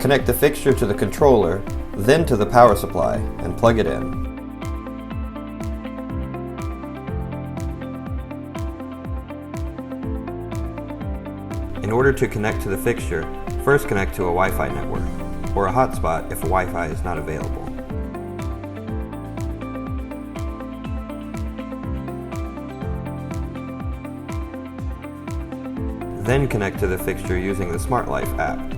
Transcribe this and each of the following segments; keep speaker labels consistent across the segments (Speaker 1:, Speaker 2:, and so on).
Speaker 1: Connect the fixture to the controller, then to the power supply, and plug it in. In order to connect to the fixture, first connect to a Wi-Fi network, or a hotspot if Wi-Fi is not available. Then connect to the fixture using the Smart Life app.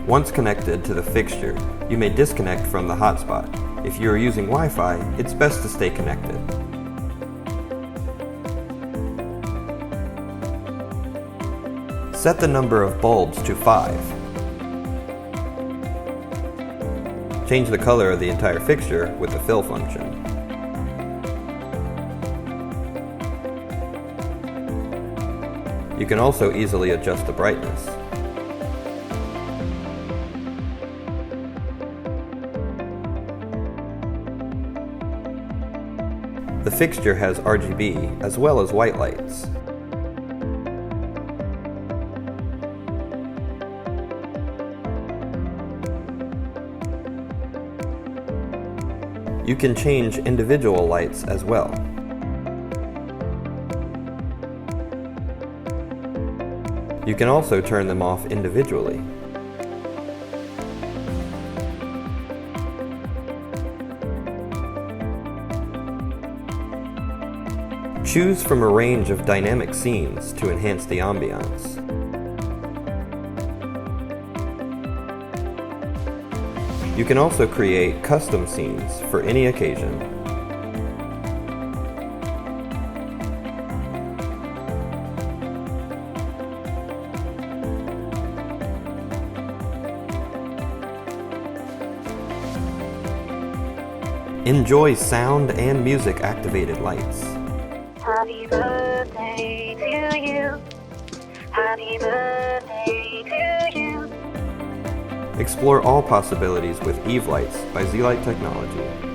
Speaker 1: Once connected to the fixture, you may disconnect from the hotspot. If you are using Wi-Fi, it's best to stay connected. Set the number of bulbs to 5. Change the color of the entire fixture with the fill function. You can also easily adjust the brightness. The fixture has RGB as well as white lights. You can change individual lights as well. You can also turn them off individually. Choose from a range of dynamic scenes to enhance the ambiance. You can also create custom scenes for any occasion. Enjoy sound and music activated lights.
Speaker 2: Happy birthday to you. Happy birthday to you.
Speaker 1: Explore all possibilities with Eave lights by Z-Light Technology.